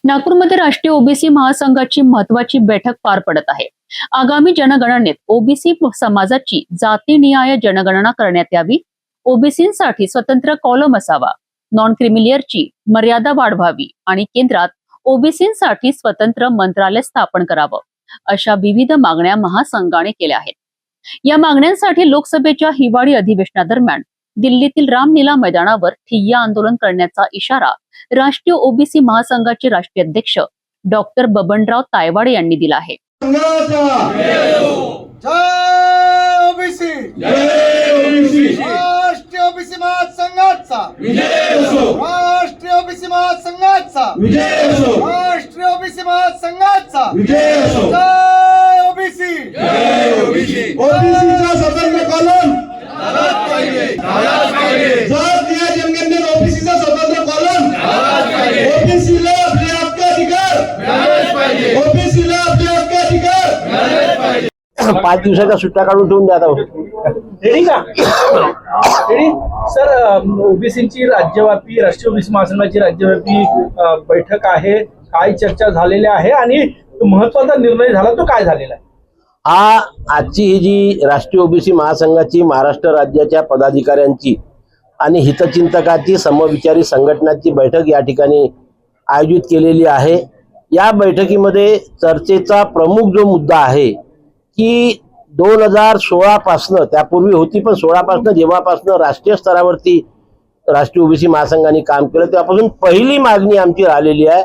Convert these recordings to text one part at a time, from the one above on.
नागपूरमध्ये राष्ट्रीय ओबीसी महासंघाची महत्वाची बैठक पार पडत आहे। आगामी जनगणनेत ओबीसी समाजाची जातीनिहाय जनगणना करण्यात यावी, ओबीसींसाठी स्वतंत्र कॉलम असावा, नॉन क्रिमिलियरची मर्यादा वाढवावी आणि केंद्रात ओबीसींसाठी स्वतंत्र मंत्रालय स्थापन करावं, अशा विविध मागण्या महासंघाने केल्या आहेत। या मागण्यांसाठी लोकसभेच्या हिवाळी अधिवेशनादरम्यान दिल्लीतील रामलीला मैदानावर ठिय्या आंदोलन करण्याचा इशारा राष्ट्रीय ओबीसी महासंघाचे राष्ट्रीय अध्यक्ष डॉक्टर बबनराव तायवाडे यांनी दिला आहे। राष्ट्रीय ओबीसी महासंघाचा राष्ट्रीय ओबीसी महासंघाचा राष्ट्रीय ओबीसी महासंघाचा जय ओबीसी ओबीसीचा स्वतंत्र कॉलम जातीय जनगणनेत ओबीसीचा स्वतंत्र कॉलम ओबीसीला आपले हक्क अधिकार ओबीसीला आपले हक्क अधिकार 5 दिवसाच्या सुट्ट्या काढून ठेवून द्या आता। रेडी का रेडी सर, ओबीसीची राज्यव्यापी राष्ट्रीय ओबीसी महासंघाची राज्यव्यापी बैठक आहे, काय चर्चा झालेल्या आहे आणि महत्वाचा निर्णय झाला तो काय झालेला आहे? आजची ही जी राष्ट्रीय ओबीसी महासंघाची महाराष्ट्र राज्याच्या पदाधिकाऱ्यांची आणि हितचिंतकाची समविचारी संघटनाची बैठक या ठिकाणी आयोजित केलेली आहे। या बैठकीमध्ये चर्चेचा प्रमुख जो मुद्दा आहे की 2016 पासून, त्यापूर्वी होती पण 16 पासून जेव्हापासून राष्ट्रीय स्तरावरती राष्ट्रीय ओबीसी महासंघाने काम केलं तेव्हापासून पहिली मागणी आमची राहिलेली आहे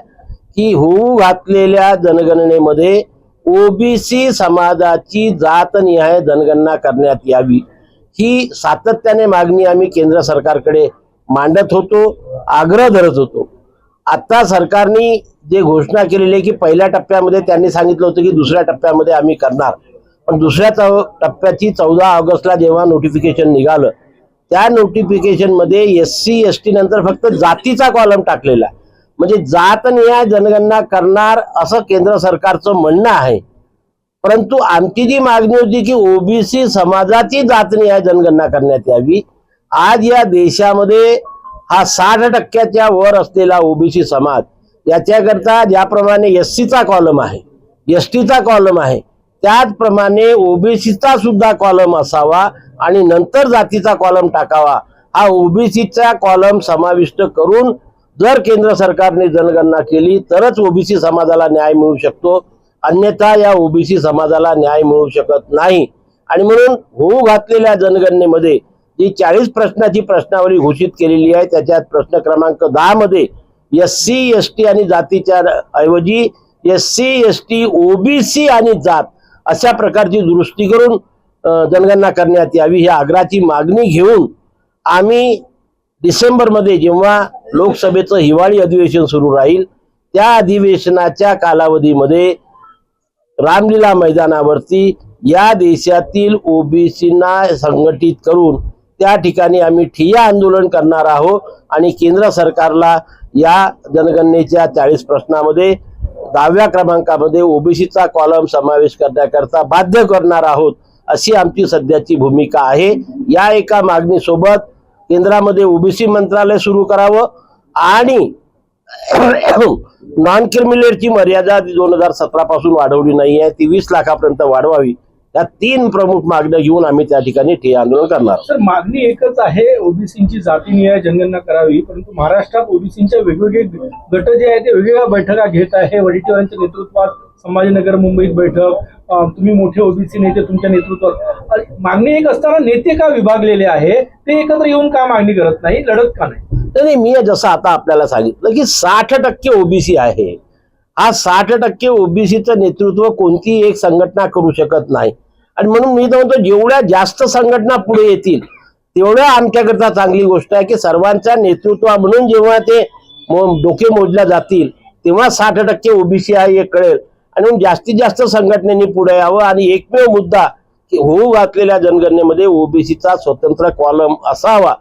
की होऊ घातलेल्या जनगणनेमध्ये ओबीसी समाजाची जातनिहाय जनगणना करण्यात यावी। ही सातत्याने मागणी आम्ही केंद्र सरकारकडे मांडत होतो, आग्रह धरत होतो। आता सरकारने जे घोषणा केलेली आहे की पहिल्या टप्प्यामध्ये त्यांनी सांगितलं होतं की दुसऱ्या टप्प्यामध्ये आम्ही करणार, पण दुसऱ्या टप्प्याची 14 ऑगस्टला जेव्हा नोटिफिकेशन निघालं त्या नोटिफिकेशन मध्ये SC ST नंतर फक्त जातीचा कॉलम टाकलेला आहे, म्हणजे जातनिहाय जनगणना करणार असं केंद्र सरकारचं म्हणणं आहे। परंतु आमची जी मागणी होती की ओबीसी समाजाची जातनिहाय जनगणना करण्यात यावी। आज या देशामध्ये हा 60% वर असलेला ओबीसी समाज, याच्याकरता ज्याप्रमाणे SCचा कॉलम आहे, STचा कॉलम आहे, त्याचप्रमाणे ओबीसीचा सुद्धा कॉलम असावा आणि नंतर जातीचा कॉलम टाकावा। हा ओबीसीचा कॉलम समाविष्ट करून जर केंद्र सरकारने जनगणना केली तरच ओबीसी समाजाला न्याय मिळू शकतो, अन्यथा या ओबीसी समाजाला न्याय मिळू शकत नाही। आणि म्हणून होऊ घातलेल्या जनगणनेमध्ये जी 40 प्रश्नाची प्रश्नावली घोषित केलेली आहे त्याच्यात प्रश्न क्रमांक 10 मध्ये SC ST आणि जातीच्या ऐवजी SC ST OBC आणि जात अशा प्रकारची दुरुस्ती करून जनगणना करण्यात यावी ही आग्रहाची मागणी घेऊन आम्ही डिसेंबरमध्ये जेव्हा लोकसभेचं हिवाळी अधिवेशन सुरू राहील त्या अधिवेशनाच्या कालावधीमध्ये रामलीला मैदानावरती या देशातील ओबीसींना संघटित करून त्या ठिकाणी आम्ही ठिय्या आंदोलन करणार आहोत आणि केंद्र सरकारला या जनगणनेच्या 40 प्रश्नामध्ये 10व्या क्रमांकामध्ये ओबीसीचा कॉलम समावेश करण्याकरता बाध्य करणार आहोत, अशी आमची सध्याची भूमिका आहे। या एका मागणीसोबत केंद्रामध्ये ओबीसी मंत्रालय सुरू करावं आणि नॉन क्रिमिलियरची मर्यादा 2017 पासून वाढवली नाही आहे, ती 20 लाखापर्यंत वाढवावी। या 3 प्रमुख मागण्या घेऊन आम्ही त्या ठिकाणी ठिय्या आंदोलन करणार। सर, मागणी एकच आहे, ओबीसींची जातीनिहाय जनगणना करावी, परंतु महाराष्ट्रात ओबीसींचे वेगवेगळे गट जे आहेत ते वेगवेगळ्या बैठका घेत आहे। वडेट्टीवारांच्या नेतृत्वात संभाजीनगर मुंबईत बैठक, तुम्ही मोठे ओबीसी नेते तुमच्या नेतृत्वात। मागणी एक असताना नेते का विभागलेले आहे, ते एकत्र येऊन का मागणी करत नाही, लढत का नाही? नाही, मी जसं आता आपल्याला सांगितलं की 60% ओबीसी आहे, हा 60% ओबीसीचं नेतृत्व कोणती एक संघटना करू शकत नाही। आणि म्हणून मी तर म्हणतो जेवढ्या जास्त संघटना पुढे येतील तेवढ्या आमच्याकरता चांगली गोष्ट आहे की सर्वांच्या नेतृत्व म्हणून जेव्हा ते डोके मोजल्या जातील तेव्हा 60% ओबीसी आहे हे कळेल। आणि म्हणून जास्तीत जास्त संघटनेने पुढे यावं आणि एकमेव मुद्दा की होऊ घातलेल्या जनगणनेमध्ये ओबीसीचा स्वतंत्र कॉलम असावा,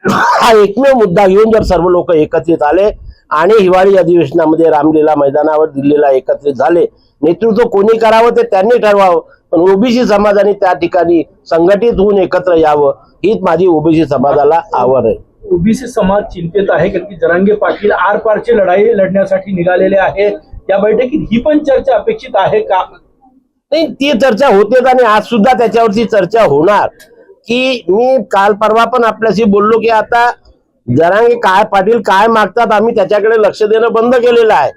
हा एकमेव मुद्दा घेऊन जर सर्व लोक एकत्रित आले आणि हिवाळी अधिवेशनामध्ये रामलीला मैदानावर दिल्लीला एकत्रित झाले, नेतृत्व कोणी करावं ते त्यांनी ठरवावं, पण ओबीसी समाजाने त्या ठिकाणी संघटित होऊन एकत्र यावं हीच माझी ओबीसी समाजाला आव्हान आहे। ओबीसी समाज चिंतेत आहे कारण की जरांगे पाटील आरपारची लढाई लढण्यासाठी निघालेले आहे. या बैठकीत ही पण चर्चा अपेक्षित आहे का? नाही, ती चर्चा होतेच आणि आज सुद्धा त्याच्यावरती चर्चा होणार. की मी काल परवा पण आपल्याशी बोललो की आता जरांगे काय पाटील काय मागतात आम्ही त्याच्याकडे लक्ष देणं बंद केलेलं आहे.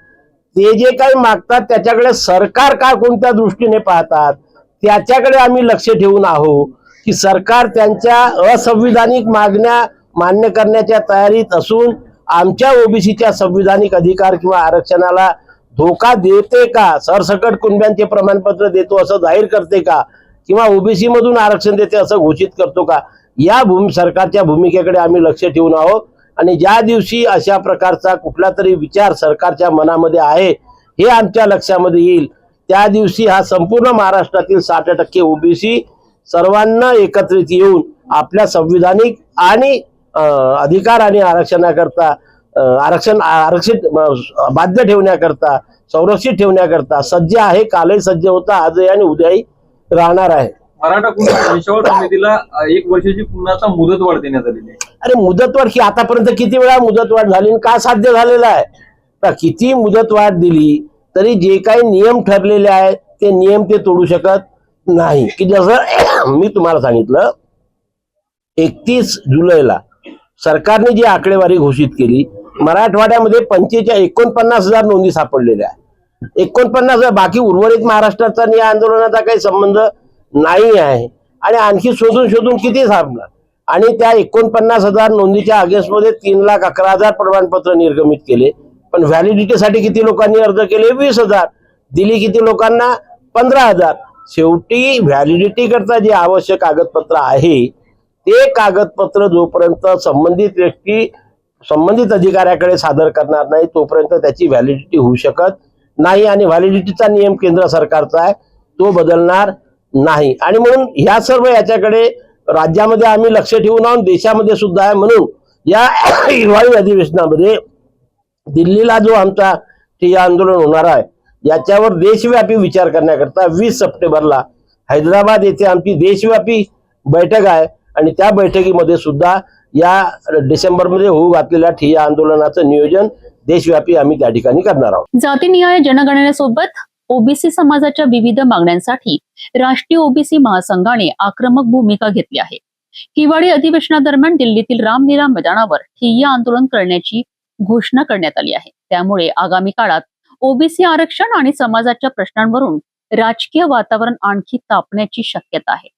ते जे काही मागतात त्याच्याकडे सरकार काय कोणत्या दृष्टीने पाहतात त्याच्याकडे आम्ही लक्ष ठेवून आहोत. की सरकार त्यांच्या असंविधानिक मागण्या मान्य करण्याच्या तयारीत असून आमच्या ओबीसीच्या संविधानिक अधिकार किंवा आरक्षणाला धोका देते का, सरसकट कुणब्यांचे प्रमाणपत्र देतो असं जाहीर करते का, किंवा ओबीसी मधून आरक्षण देते असं घोषित करतो का, या सरकारच्या भूमिकेकडे आम्ही लक्ष ठेवून आहोत. आणि ज्या दिवशी अशा प्रकारचा कुठला तरी विचार सरकारच्या मनामध्ये आहे हे आमच्या लक्षामध्ये येईल त्या दिवशी हा संपूर्ण महाराष्ट्रातील 60% ओबीसी सर्वांना एकत्रित येऊन आपल्या संविधानिक आणि अधिकार आणि आरक्षणाकरता आरक्षित बाध्य ठेवण्याकरता संरक्षित ठेवण्याकरता सज्ज आहे. कालही सज्ज होता, आजही आणि उद्याही राहणार आहे. मराठा वंशावळ समितीला 1 वर्षाची पुन्हा आता मुदतवाढ देण्यात आलेली आहे. अरे मुदतवाढ ही आतापर्यंत किती वेळा मुदतवाढ झाली आणि काय साध्य झालेलं आहे? तर किती मुदतवाढ दिली तरी जे काही नियम ठरलेले आहेत ते नियम ते तोडू शकत नाही. की जसं मी तुम्हाला सांगितलं 31 जुलैला सरकारने जी आकडेवारी घोषित केली मराठवाड्यामध्ये 49,000 नोंदी सापडलेल्या आहेत. 49,000. बाकी उर्वरित महाराष्ट्राचा आणि या आंदोलनाचा काही संबंध नाही आहे. आणि आणखी शोधून शोधून किती सापडणार. आणि त्या 49,000 नोंदीच्या अगेन्स्टमध्ये 3,11,000 प्रमाणपत्र निर्गमित केले. पण व्हॅलिडिटीसाठी किती लोकांनी अर्ज केले? 20,000. दिली किती लोकांना? 15,000. शेवटी व्हॅलिडिटी करता जे आवश्यक कागदपत्र आहे ते कागदपत्र जोपर्यंत संबंधित व्यक्ती संबंधित अधिकाऱ्याकडे सादर करणार नाही तोपर्यंत त्याची व्हॅलिडिटी होऊ शकत नाही. आणि व्हॅलिडिटीचा नियम केंद्र सरकारचा आहे, तो बदलणार नाही. आणि म्हणून ह्या सर्व याच्याकडे राज्यामध्ये आम्ही लक्ष ठेवून आहोत, देशामध्ये सुद्धा आहे. म्हणून या हिवाळी अधिवेशनामध्ये दिल्लीला जो आमचा ठिय्या आंदोलन होणार आहे याच्यावर देशव्यापी विचार करण्याकरता 20 सप्टेंबरला हैदराबाद येथे आमची देशव्यापी बैठक आहे. आणि त्या बैठकीमध्ये सुद्धा या डिसेंबरमध्ये होऊ घातलेल्या ठिय्या आंदोलनाचं नियोजन देशव्यापी आम्ही त्या ठिकाणी करणार आहोत. जातीनिहाय जनगणनेसोबत ओबीसी समाजाच्या विविध मागण्यांसाठी राष्ट्रीय ओबीसी महासंघाने आक्रमक भूमिका घेतली आहे. हिवाळी अधिवेशनादरम्यान दिल्लीतील रामलीला मैदानावर ठिय्या आंदोलन करण्याची घोषणा करण्यात आली आहे. त्यामुळे आगामी काळात ओबीसी आरक्षण आणि समाजाच्या प्रश्नांवरून राजकीय वातावरण आणखी तापण्याची शक्यता आहे.